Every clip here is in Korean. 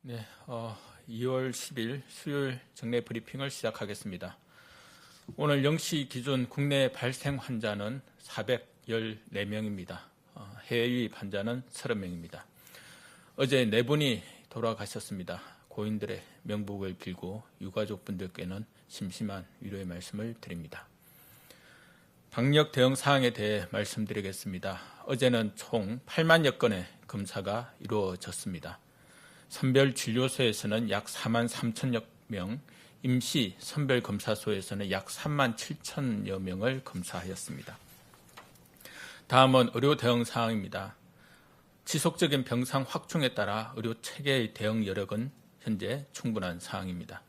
네, 2월 10일 수요일 정례 브리핑을 시작하겠습니다. 오늘 0시 기준 국내 발생 환자는 414명입니다. 해외 유입 환자는 30명입니다. 어제 4분이 돌아가셨습니다. 고인들의 명복을 빌고 유가족분들께는 심심한 위로의 말씀을 드립니다. 방역 대응 사항에 대해 말씀드리겠습니다. 어제는 총 8만여 건의 검사가 이루어졌습니다. 선별진료소에서는 약 4만 3천여 명, 임시 선별검사소에서는 약 3만 7천여 명을 검사하였습니다. 다음은 의료 대응 사항입니다. 지속적인 병상 확충에 따라 의료 체계의 대응 여력은 현재 충분한 사항입니다.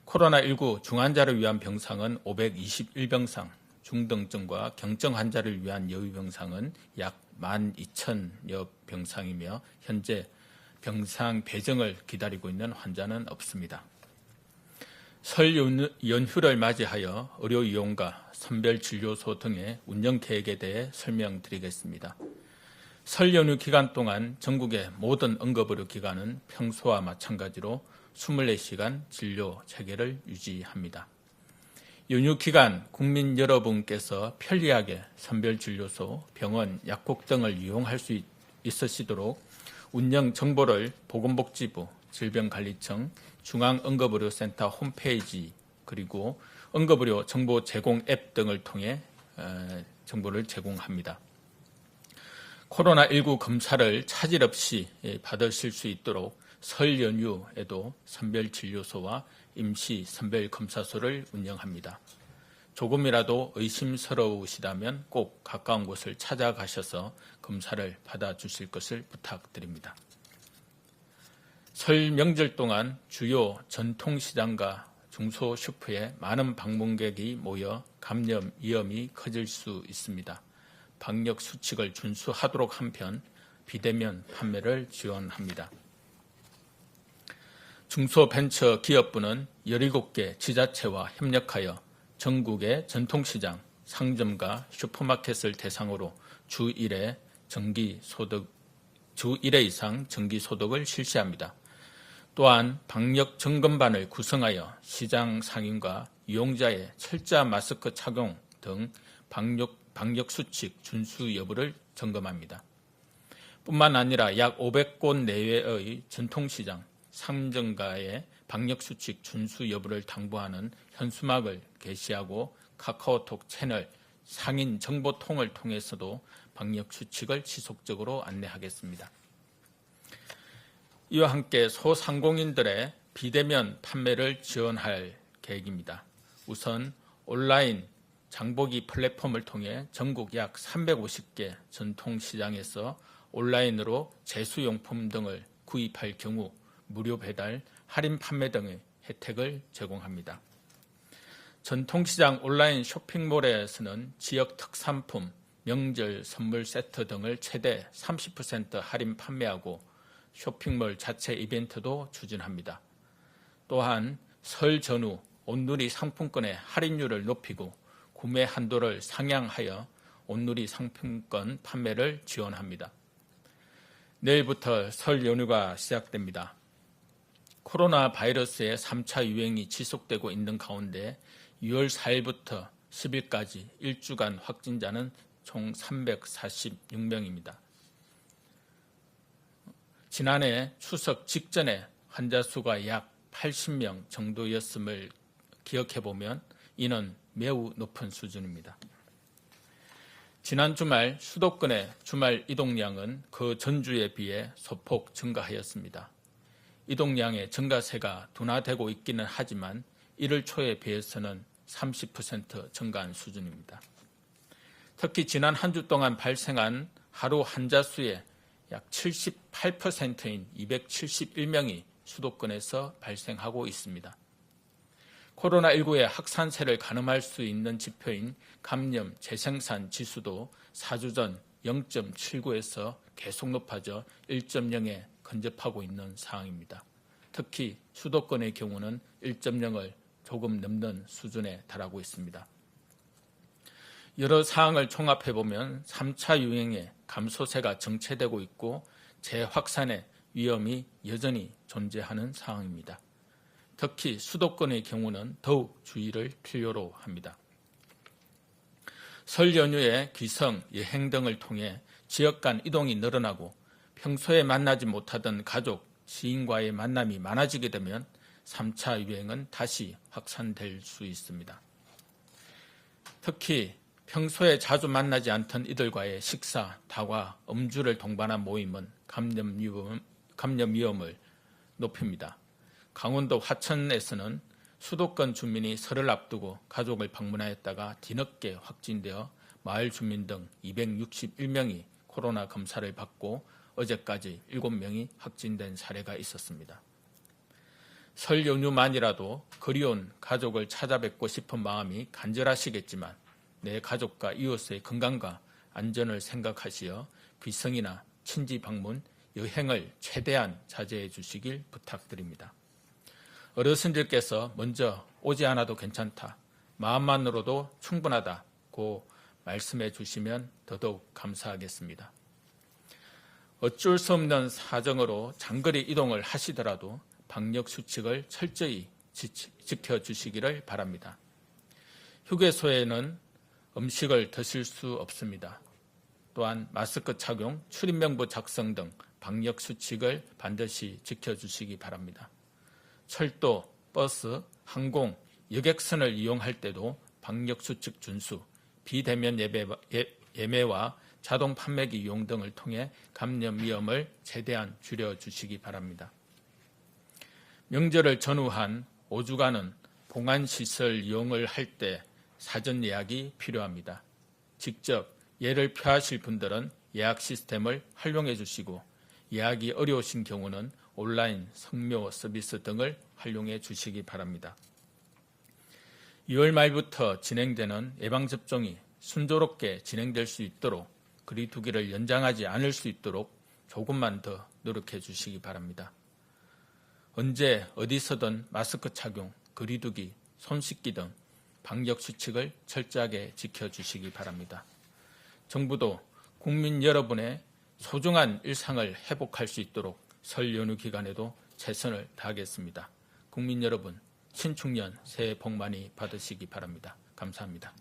코로나19 중환자를 위한 병상은 521병상, 중등증과 경증 환자를 위한 여유병상은 약 12,000여 병상이며 현재 병상 배정을 기다리고 있는 환자는 없습니다. 설 연휴를 맞이하여 의료 이용과 선별진료소 등의 운영 계획에 대해 설명드리겠습니다. 설 연휴 기간 동안 전국의 모든 응급의료기관은 평소와 마찬가지로 24시간 진료 체계를 유지합니다. 연휴 기간 국민 여러분께서 편리하게 선별진료소, 병원, 약국 등을 이용할 수 있으시도록 운영 정보를 보건복지부, 질병관리청, 중앙응급의료센터 홈페이지 그리고 응급의료 정보 제공 앱 등을 통해 정보를 제공합니다. 코로나19 검사를 차질 없이 받으실 수 있도록 설 연휴에도 선별진료소와 임시 선별검사소를 운영합니다. 조금이라도 의심스러우시다면 꼭 가까운 곳을 찾아가셔서 검사를 받아주실 것을 부탁드립니다. 설 명절 동안 주요 전통시장과 중소슈퍼에 많은 방문객이 모여 감염 위험이 커질 수 있습니다. 방역 수칙을 준수하도록 한편 비대면 판매를 지원합니다. 중소벤처기업부는 17개 지자체와 협력하여 전국의 전통시장, 상점과 슈퍼마켓을 대상으로 주 1회 이상 정기소독을 실시합니다. 또한 방역 점검반을 구성하여 시장 상인과 이용자의 철저한 마스크 착용 등 방역 수칙 준수 여부를 점검합니다. 뿐만 아니라 약 500곳 내외의 전통시장, 상점가의 방역수칙 준수 여부를 당부하는 현수막을 게시하고 카카오톡 채널, 상인 정보통을 통해서도 방역수칙을 지속적으로 안내하겠습니다. 이와 함께 소상공인들의 비대면 판매를 지원할 계획입니다. 우선 온라인 장보기 플랫폼을 통해 전국 약 350개 전통시장에서 온라인으로 제수용품 등을 구입할 경우 무료 배달, 할인 판매 등의 혜택을 제공합니다. 전통시장 온라인 쇼핑몰에서는 지역 특산품, 명절 선물 세트 등을 최대 30% 할인 판매하고 쇼핑몰 자체 이벤트도 추진합니다. 또한 설 전후 온누리 상품권의 할인율을 높이고 구매 한도를 상향하여 온누리 상품권 판매를 지원합니다. 내일부터 설 연휴가 시작됩니다. 코로나 바이러스의 3차 유행이 지속되고 있는 가운데 6월 4일부터 10일까지 일주간 확진자는 총 346명입니다. 지난해 추석 직전에 환자 수가 약 80명 정도였음을 기억해보면 이는 매우 높은 수준입니다. 지난 주말 수도권의 주말 이동량은 그 전주에 비해 소폭 증가하였습니다. 이동량의 증가세가 둔화되고 있기는 하지만 1월 초에 비해서는 30% 증가한 수준입니다. 특히 지난 한 주 동안 발생한 하루 환자 수의 약 78%인 271명이 수도권에서 발생하고 있습니다. 코로나19의 확산세를 가늠할 수 있는 지표인 감염 재생산 지수도 4주 전 0.79에서 계속 높아져 1.0에 근접하고 있는 상황입니다. 특히 수도권의 경우는 1.0을 조금 넘는 수준에 달하고 있습니다. 여러 사항을 종합해보면 3차 유행의 감소세가 정체되고 있고 재확산의 위험이 여전히 존재하는 상황입니다. 특히 수도권의 경우는 더욱 주의를 필요로 합니다. 설 연휴에 귀성, 여행 등을 통해 지역 간 이동이 늘어나고 평소에 만나지 못하던 가족, 지인과의 만남이 많아지게 되면 3차 유행은 다시 확산될 수 있습니다. 특히 평소에 자주 만나지 않던 이들과의 식사, 다과, 음주를 동반한 모임은 감염 위험을 높입니다. 강원도 화천에서는 수도권 주민이 설을 앞두고 가족을 방문하였다가 뒤늦게 확진되어 마을 주민 등 261명이 코로나 검사를 받고 어제까지 7명이 확진된 사례가 있었습니다. 설 연휴만이라도 그리운 가족을 찾아뵙고 싶은 마음이 간절하시겠지만 내 가족과 이웃의 건강과 안전을 생각하시어 귀성이나 친지 방문, 여행을 최대한 자제해 주시길 부탁드립니다. 어르신들께서 먼저 오지 않아도 괜찮다, 마음만으로도 충분하다고 말씀해 주시면 더더욱 감사하겠습니다. 어쩔 수 없는 사정으로 장거리 이동을 하시더라도 방역 수칙을 철저히 지켜주시기를 바랍니다. 휴게소에는 음식을 드실 수 없습니다. 또한 마스크 착용, 출입명부 작성 등 방역 수칙을 반드시 지켜주시기 바랍니다. 철도, 버스, 항공, 여객선을 이용할 때도 방역 수칙 준수, 비대면 예매와 자동 판매기 이용 등을 통해 감염 위험을 최대한 줄여주시기 바랍니다. 명절을 전후한 5주간은 봉안시설 이용을 할 때 사전 예약이 필요합니다. 직접 예를 표하실 분들은 예약 시스템을 활용해 주시고 예약이 어려우신 경우는 온라인 성묘 서비스 등을 활용해 주시기 바랍니다. 2월 말부터 진행되는 예방접종이 순조롭게 진행될 수 있도록 거리두기를 연장하지 않을 수 있도록 조금만 더 노력해 주시기 바랍니다. 언제 어디서든 마스크 착용, 거리두기, 손 씻기 등 방역 수칙을 철저하게 지켜주시기 바랍니다. 정부도 국민 여러분의 소중한 일상을 회복할 수 있도록 설 연휴 기간에도 최선을 다하겠습니다. 국민 여러분, 신축년 새해 복 많이 받으시기 바랍니다. 감사합니다.